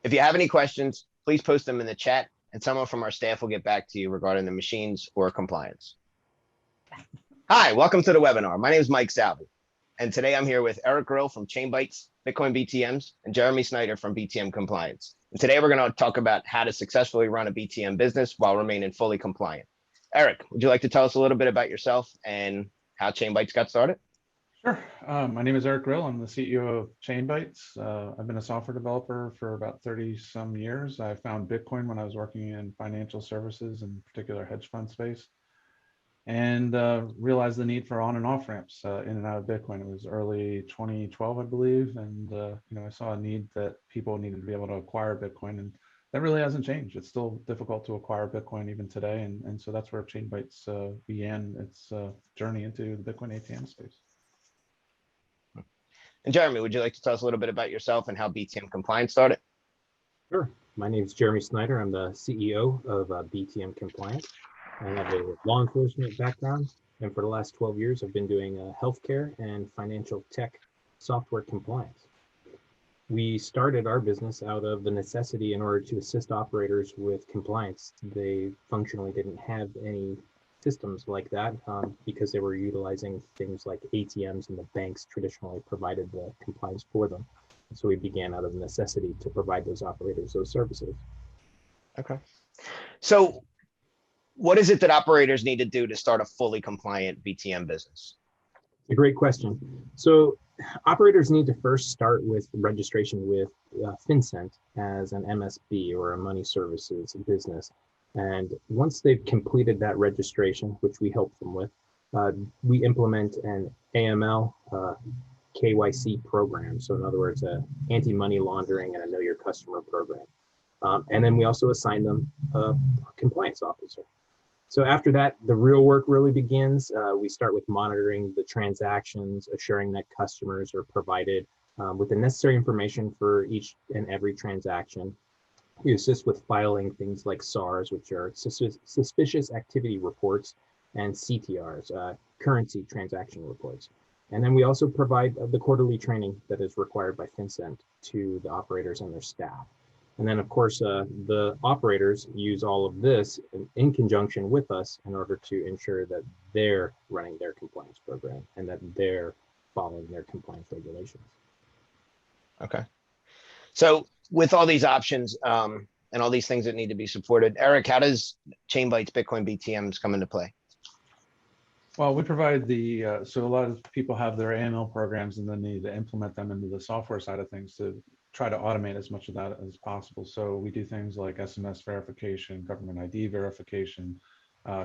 If you have any questions, please post them in the chat and someone from our staff will get back to you regarding the machines or compliance. Hi, welcome to the webinar. My name is Mike Salvi, and today I'm here with Eric Grill from Chainbytes, Bitcoin BTMs, and Jeremy Snyder from BTM Compliance. And today we're going to talk about how to successfully run a BTM business while remaining fully compliant. Eric, would you like to tell us a little bit about yourself and how Chainbytes got started? Sure. My name is Eric Grill. I'm the CEO of Chainbytes. I've been a software developer for about 30 some years. I found Bitcoin when I was working in financial services, in particular hedge fund space, and realized the need for on and off ramps in and out of Bitcoin. It was early 2012, I believe, and I saw a need that people needed to be able to acquire Bitcoin, and that really hasn't changed. It's still difficult to acquire Bitcoin even today, and so that's where Chainbytes began its journey into the Bitcoin ATM space. And Jeremy, would you like to tell us a little bit about yourself and how BTM Compliance started? Sure. My name is Jeremy Snyder. I'm the CEO of BTM Compliance. I have a law enforcement background, and for the last 12 years, I've been doing healthcare and financial tech software compliance. We started our business out of the necessity in order to assist operators with compliance. They functionally didn't have any systems like that because they were utilizing things like ATMs, and the banks traditionally provided the compliance for them. And so we began out of necessity to provide those operators those services. Okay. So what is it that operators need to do to start a fully compliant BTM business? A great question. So operators need to first start with registration with FinCEN as an MSB, or a money services business. And once they've completed that registration, which we help them with, we implement an AML KYC program. So in other words, anti-money laundering and a know your customer program. And then we also assign them a compliance officer. So after that, the real work really begins. We start with monitoring the transactions, assuring that customers are provided with the necessary information for each and every transaction. We assist with filing things like SARs, which are suspicious activity reports, and CTRs, currency transaction reports. And then we also provide the quarterly training that is required by FinCEN to the operators and their staff. And then, of course, the operators use all of this in conjunction with us in order to ensure that they're running their compliance program and that they're following their compliance regulations. Okay. So with all these options and all these things that need to be supported, Eric, how does Chainbytes Bitcoin BTMs come into play? Well, we provide so a lot of people have their AML programs and then need to implement them into the software side of things to try to automate as much of that as possible. So we do things like SMS verification, government ID verification,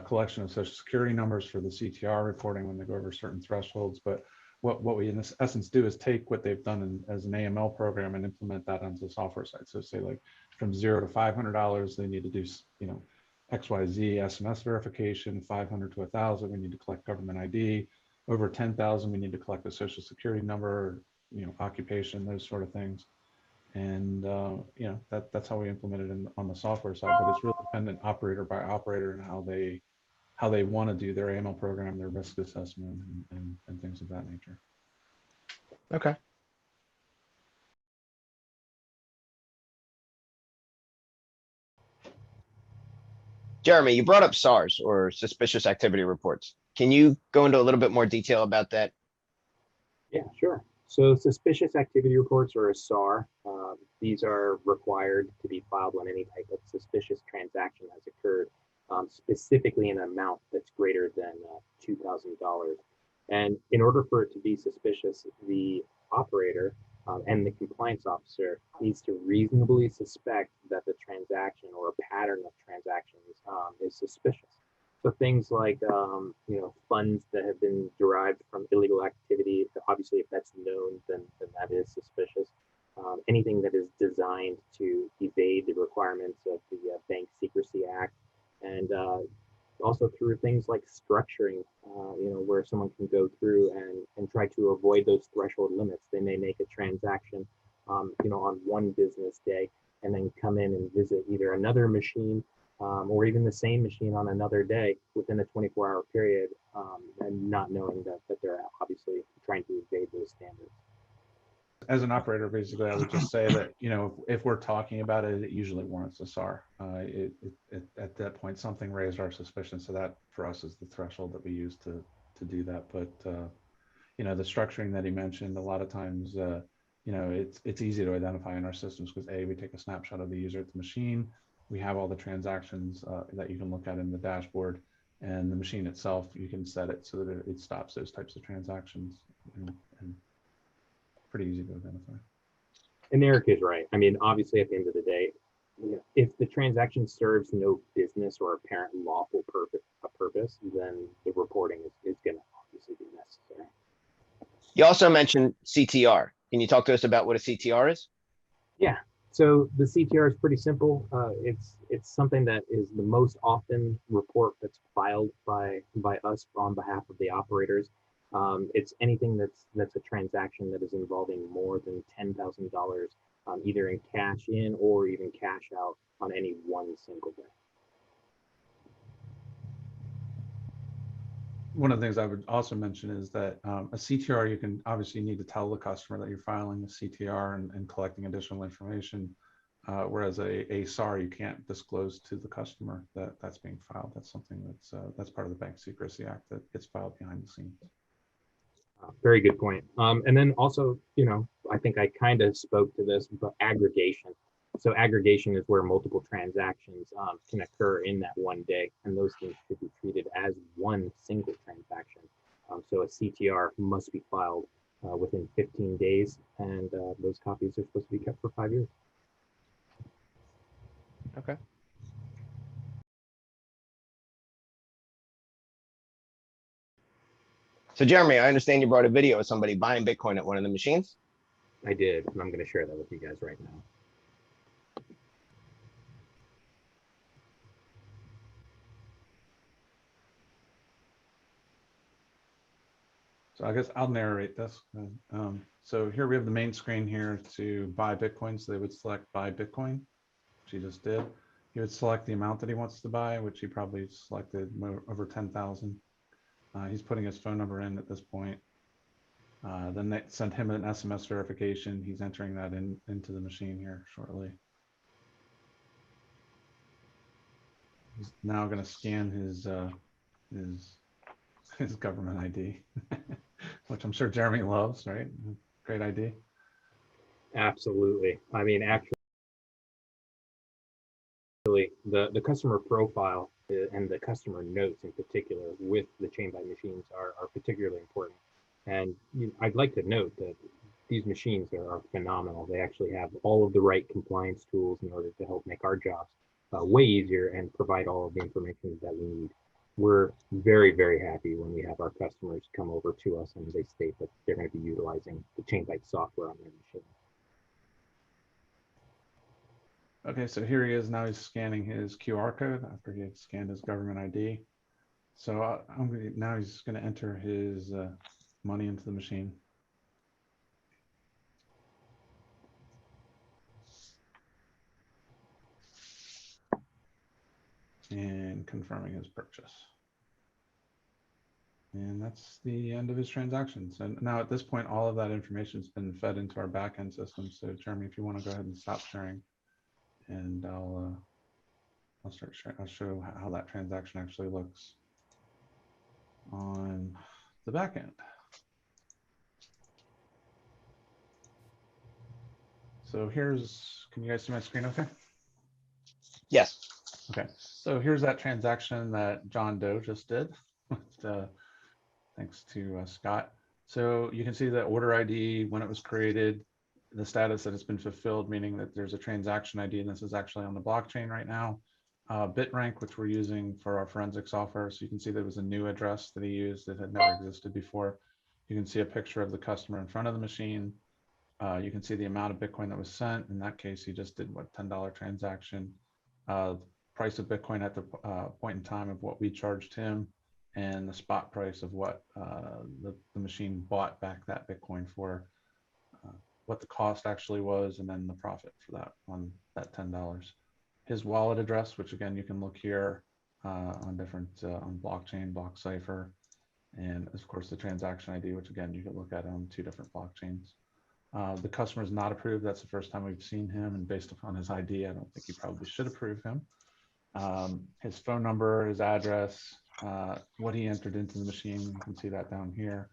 collection of social security numbers for the CTR reporting when they go over certain thresholds. But what we in essence do is take what they've done as an AML program and implement that onto the software side. So say like from $0 to $500, they need to do, XYZ SMS verification. 500 to 1,000, we need to collect government ID. Over 10,000, we need to collect a social security number, occupation, those sort of things. And that's how we implement it on the software side. But it's really dependent operator by operator and how they want to do their AML program, their risk assessment, and things of that nature. Okay. Jeremy, you brought up SARs, or suspicious activity reports. Can you go into a little bit more detail about that? Yeah, sure. So suspicious activity reports, or a SAR, these are required to be filed when any type of suspicious transaction has occurred, specifically an amount that's greater than $2,000. And in order for it to be suspicious, the operator and the compliance officer needs to reasonably suspect that the transaction or a pattern of transactions is suspicious. So things like funds that have been derived from illegal activity, obviously if that's known, then that is suspicious. Anything that is designed to evade the requirements of the Bank Secrecy Act, and also through things like structuring, where someone can go through and try to avoid those threshold limits. They may make a transaction, on one business day, and then come in and visit either another machine or even the same machine on another day within a 24-hour period, and not knowing that they're obviously trying to evade those standards. As an operator, basically, I would just say that, you know, if we're talking about it, it usually warrants a SAR. At that point, something raised our suspicion. So that for us is the threshold that we use to do that. But, you know, the structuring that he mentioned, a lot of times, you know, it's easy to identify in our systems because we take a snapshot of the user at the machine. We have all the transactions that you can look at in the dashboard, and the machine itself, you can set it so that it stops those types of transactions, and pretty easy to identify. And Eric is right. I mean, obviously, at the end of the day, if the transaction serves no business or apparent lawful purpose, then the reporting is going to obviously be necessary. You also mentioned CTR. Can you talk to us about what a CTR is? Yeah. So the CTR is pretty simple. It's something that is the most often report that's filed by us on behalf of the operators. It's anything that's a transaction that is involving more than $10,000, either in cash in or even cash out on any one single day. One of the things I would also mention is that a CTR, you can obviously need to tell the customer that you're filing the CTR and collecting additional information. Whereas a SAR, you can't disclose to the customer that that's being filed. That's something that's part of the Bank Secrecy Act that gets filed behind the scenes. Very good point. And then also, you know, I think I kind of spoke to this, but aggregation. So aggregation is where multiple transactions can occur in that one day, and those things should be treated as one single transaction. So a CTR must be filed within 15 days, and those copies are supposed to be kept for 5 years. Okay. So Jeremy, I understand you brought a video of somebody buying Bitcoin at one of the machines. I did, and I'm going to share that with you guys right now. So I guess I'll narrate this. So here we have the main screen here to buy Bitcoin. So they would select buy Bitcoin, which he just did. He would select the amount that he wants to buy, which he probably selected over 10,000. He's putting his phone number in at this point. Then they sent him an SMS verification. He's entering that into the machine here shortly. He's now going to scan his government ID, which I'm sure Jeremy loves, right? Great ID. Absolutely. I mean, actually, the customer profile and the customer notes in particular with the Chainbyte machines are particularly important. And I'd like to note that these machines are phenomenal. They actually have all of the right compliance tools in order to help make our jobs way easier and provide all of the information that we need. We're very, very happy when we have our customers come over to us and they state that they're going to be utilizing the Chainbyte software on their machine. Okay, so here he is. Now he's scanning his QR code after he had scanned his government ID. So now he's going to enter his money into the machine. And confirming his purchase. And that's the end of his transactions. And now at this point, all of that information has been fed into our backend system. So Jeremy, if you want to go ahead and stop sharing, and I'll start sharing. I'll show how that transaction actually looks on the backend. So can you guys see my screen okay? Yes. Okay, so here's that transaction that John Doe just did, thanks to Scott. So you can see the order ID, when it was created, the status that it's been fulfilled, meaning that there's a transaction ID, and this is actually on the blockchain right now. BitRank, which we're using for our forensic software. So you can see there was a new address that he used that had never existed before. You can see a picture of the customer in front of the machine. You can see the amount of Bitcoin that was sent. In that case, he just did what, $10 transaction. Price of Bitcoin at the point in time of what we charged him, and the spot price of what the machine bought back that Bitcoin for, what the cost actually was, and then the profit for that on that $10. His wallet address, which again, you can look here on different, on blockchain, BlockCipher, and of course the transaction ID, which again, you can look at on 2 different blockchains. The customer is not approved. That's the first time we've seen him, and based upon his ID, I don't think you probably should approve him. His phone number, his address, what he entered into the machine, you can see that down here.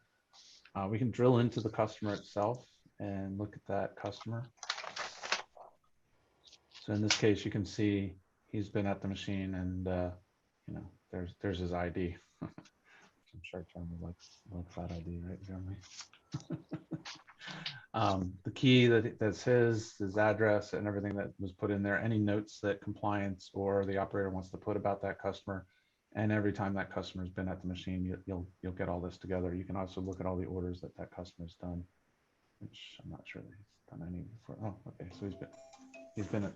We can drill into the customer itself and look at that customer. So in this case, you can see he's been at the machine, and you know, there's his ID. I'm sure Jeremy likes that ID, right, Jeremy? The key that's his address and everything that was put in there, any notes that compliance or the operator wants to put about that customer, and every time that customer's been at the machine, you'll get all this together. You can also look at all the orders that customer's done, which I'm not sure that he's done any before. Oh, okay, so he's been at,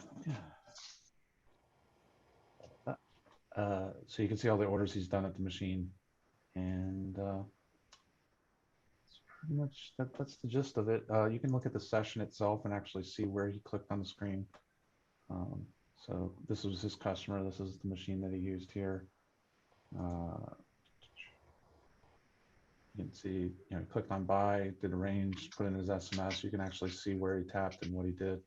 so you can see all the orders he's done at the machine, and pretty much that's the gist of it. You can look at the session itself and actually see where he clicked on the screen. So this was his customer. This is the machine that he used here. You can see, you know, he clicked on buy, did arrange, put in his SMS. You can actually see where he tapped and what he did.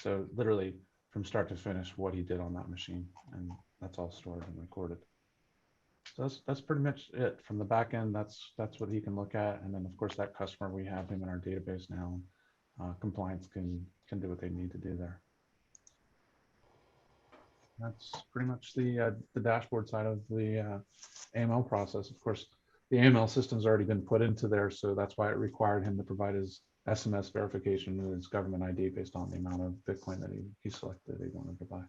So literally from start to finish, what he did on that machine, and that's all stored and recorded. So that's pretty much it from the back end. That's what he can look at, and then of course that customer, we have him in our database now. Compliance can do what they need to do there. That's pretty much the dashboard side of the AML process. Of course, the AML system's already been put into there, so that's why it required him to provide his SMS verification and his government ID based on the amount of Bitcoin that he selected he wanted to buy.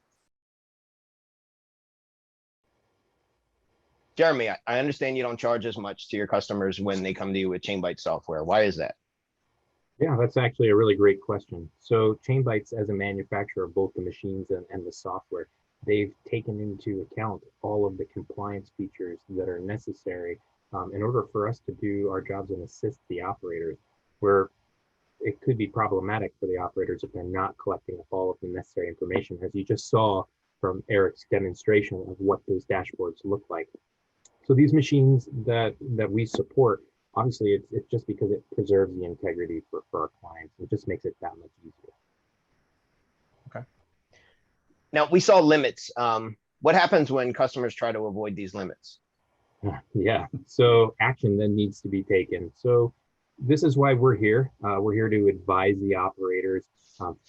Jeremy, I understand you don't charge as much to your customers when they come to you with Chainbyte software. Why is that? Yeah, that's actually a really great question. So Chainbytes, as a manufacturer of both the machines and the software, they've taken into account all of the compliance features that are necessary in order for us to do our jobs and assist the operators, where it could be problematic for the operators if they're not collecting up all of the necessary information, as you just saw from Eric's demonstration of what those dashboards look like. So these machines that we support, obviously it's just because it preserves the integrity for our clients. It just makes it that much easier. Okay. Now we saw limits. What happens when customers try to avoid these limits? Yeah, so action then needs to be taken. So this is why we're here. We're here to advise the operators,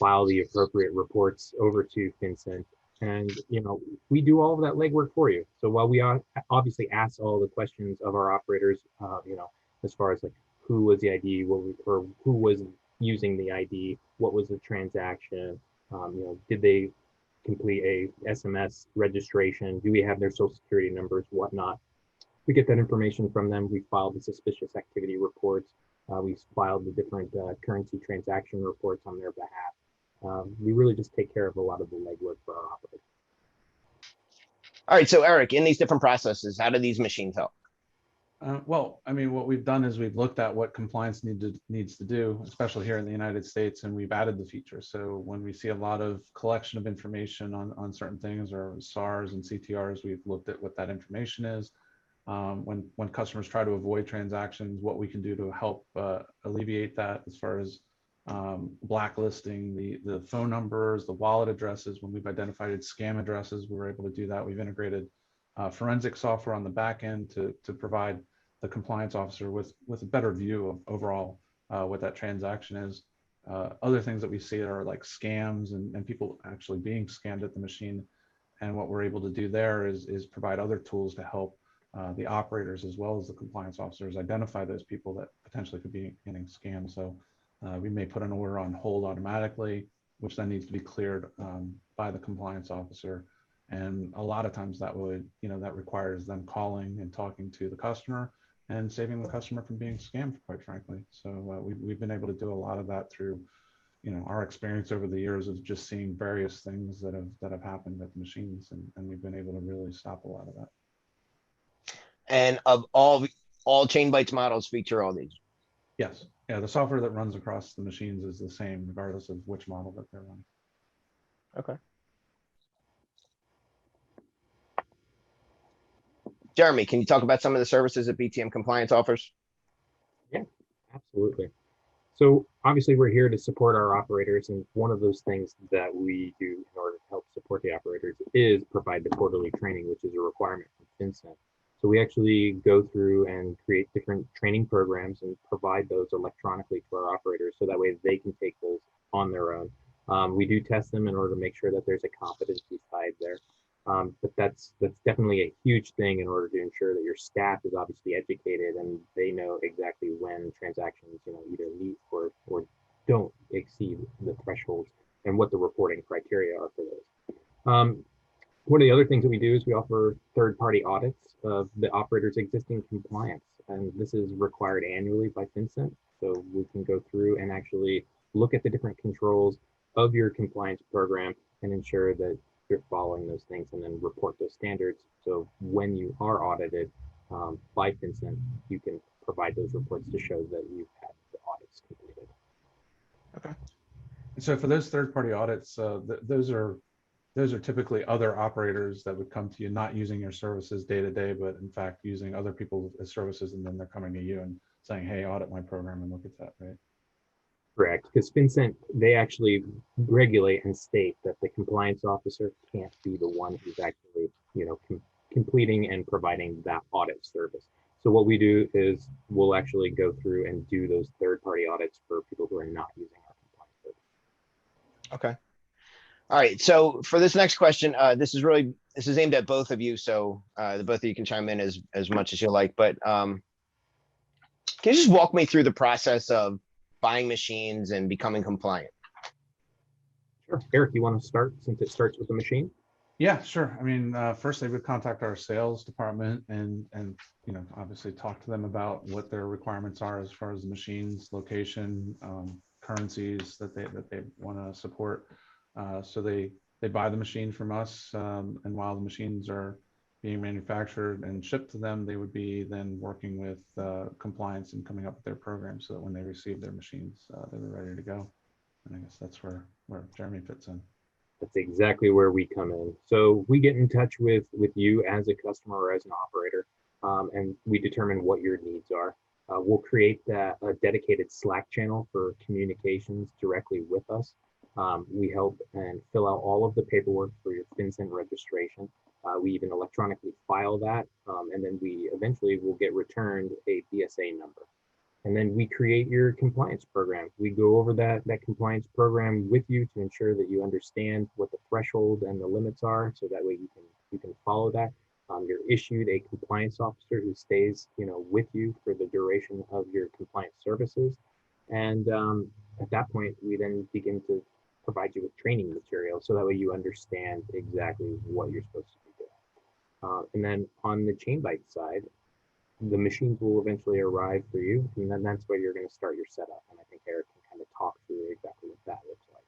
file the appropriate reports over to FinCEN. And, you know, we do all of that legwork for you. So while we obviously ask all the questions of our operators, you know, as far as like who was the ID, or who was using the ID, what was the transaction, you know, did they complete a SMS registration, do we have their social security numbers, whatnot. We get that information from them. We filed the suspicious activity reports. We filed the different currency transaction reports on their behalf. We really just take care of a lot of the legwork for our operators. All right, so Eric, in these different processes, how do these machines help? Well, I mean, what we've done is we've looked at what compliance needs to do, especially here in the United States, and we've added the feature. So when we see a lot of collection of information on certain things, or SARs and CTRs, we've looked at what that information is. When customers try to avoid transactions, what we can do to help alleviate that, as far as blacklisting the phone numbers, the wallet addresses. When we've identified scam addresses, we're able to do that. We've integrated forensic software on the back end to provide the compliance officer with a better view of overall what that transaction is. Other things that we see are like scams and people actually being scammed at the machine. And what we're able to do there is provide other tools to help the operators as well as the compliance officers identify those people that potentially could be getting scammed. So we may put an order on hold automatically, which then needs to be cleared by the compliance officer. And a lot of times that would, you know, that requires them calling and talking to the customer and saving the customer from being scammed, quite frankly. So we've been able to do a lot of that through, you know, our experience over the years of just seeing various things that have happened with machines, and we've been able to really stop a lot of that. And of all Chainbytes models feature all these? Yes. Yeah, the software that runs across the machines is the same regardless of which model that they're running. Okay. Jeremy, can you talk about some of the services that BTM Compliance offers? Yeah, absolutely. So obviously we're here to support our operators, and one of those things that we do in order to help support the operators is provide the quarterly training, which is a requirement from FinCEN. So we actually go through and create different training programs and provide those electronically to our operators so that way they can take those on their own. We do test them in order to make sure that there's a competency side there. But that's definitely a huge thing in order to ensure that your staff is obviously educated and they know exactly when transactions, either meet or don't exceed the thresholds and what the reporting criteria are for those. One of the other things that we do is we offer third-party audits of the operator's existing compliance, and this is required annually by FinCEN. So we can go through and actually look at the different controls of your compliance program and ensure that you're following those things and then report those standards. So when you are audited by FinCEN, you can provide those reports to show that you've had the audits completed. Okay. So for those third-party audits, those are typically other operators that would come to you, not using your services day to day, but in fact using other people's services, and then they're coming to you and saying, "Hey, audit my program and look at that," right? Correct, because FinCEN, they actually regulate and state that the compliance officer can't be the one who's actually, completing and providing that audit service. So what we do is we'll actually go through and do those third-party audits for people who are not using our compliance service. Okay. All right. So for this next question, this is aimed at both of you. So the both of you can chime in as much as you like, but can you just walk me through the process of buying machines and becoming compliant? Sure. Eric, you want to start since it starts with the machine? Yeah, sure. I mean, first they would contact our sales department and obviously talk to them about what their requirements are as far as the machines, location, currencies that they want to support. So they buy the machine from us, and while the machines are being manufactured and shipped to them, they would be then working with compliance and coming up with their program so that when they receive their machines, they were ready to go. And I guess that's where Jeremy fits in. That's exactly where we come in. So we get in touch with you as a customer or as an operator, and we determine what your needs are. We'll create a dedicated Slack channel for communications directly with us. We help and fill out all of the paperwork for your FinCEN registration. We even electronically file that, and then we eventually will get returned a BSA number. And then we create your compliance program. We go over that compliance program with you to ensure that you understand what the threshold and the limits are, so that way you can follow that. You're issued a compliance officer who stays, with you for the duration of your compliance services. And at that point, we then begin to provide you with training materials, so that way you understand exactly what you're supposed to be doing. And then on the Chainbite side, the machines will eventually arrive for you, and then that's where you're going to start your setup. And I think Eric can kind of talk through exactly what that looks like.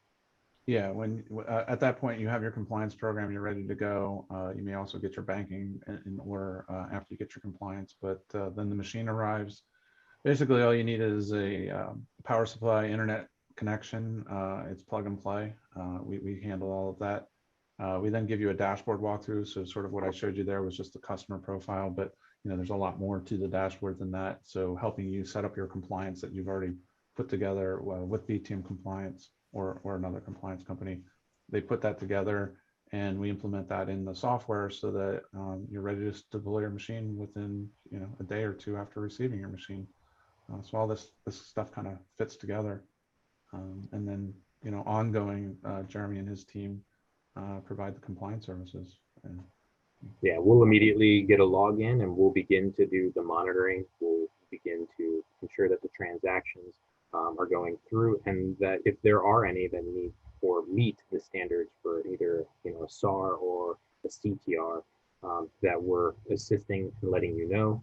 Yeah, when at that point you have your compliance program, you're ready to go. You may also get your banking in order after you get your compliance, but then the machine arrives. Basically, all you need is a power supply, internet connection. It's plug and play. We handle all of that. We then give you a dashboard walkthrough. So sort of what I showed you there was just the customer profile, but there's a lot more to the dashboard than that. So helping you set up your compliance that you've already put together with BTM Compliance or another compliance company. They put that together and we implement that in the software so that you're ready to deploy your machine within a day or two after receiving your machine. So all this stuff kind of fits together. And then ongoing, Jeremy and his team provide the compliance services. And yeah, we'll immediately get a login and we'll begin to do the monitoring. We'll begin to ensure that the transactions are going through, and that if there are any that need or meet the standards for either a SAR or a CTR, that we're assisting and letting you know.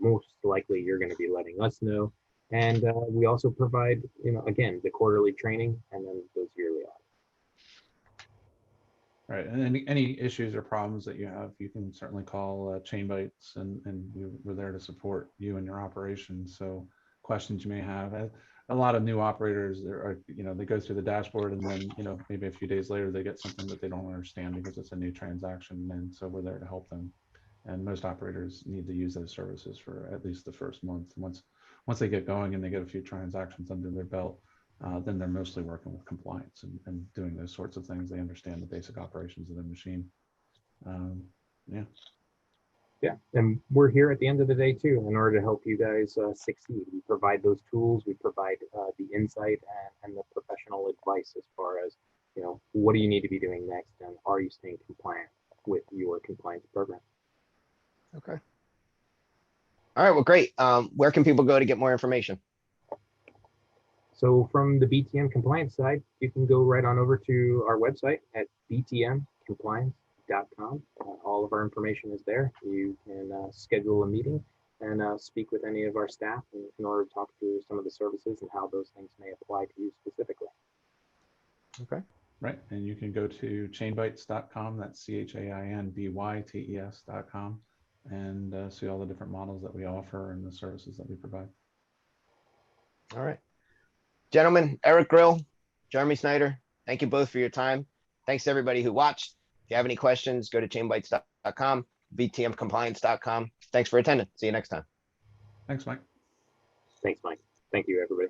Most likely you're going to be letting us know. And we also provide, again, the quarterly training and then those yearly audits. Right, and any issues or problems that you have, you can certainly call Chainbites, and we're there to support you and your operations. So questions you may have. A lot of new operators, they go through the dashboard and then maybe a few days later they get something that they don't understand because it's a new transaction, and so we're there to help them. And most operators need to use those services for at least the first month. Once they get going and they get a few transactions under their belt, then they're mostly working with compliance and doing those sorts of things. They understand the basic operations of the machine. Yeah. Yeah, and we're here at the end of the day too, in order to help you guys succeed. We provide those tools, we provide the insight and the professional advice as far as, you know, what do you need to be doing next, and are you staying compliant with your compliance program? Okay. All right, well, great. Where can people go to get more information? So from the BTM compliance side, you can go right on over to our website at btmcompliance.com. All of our information is there. You can schedule a meeting and speak with any of our staff in order to talk through some of the services and how those things may apply to you specifically. Okay. Right. And you can go to chainbytes.com. That's chainbytes.com and see all the different models that we offer and the services that we provide. All right. Gentlemen, Eric Grill, Jeremy Snyder, thank you both for your time. Thanks to everybody who watched. If you have any questions, go to chainbytes.com, btmcompliance.com. Thanks for attending. See you next time. Thanks, Mike. Thanks, Mike. Thank you, everybody.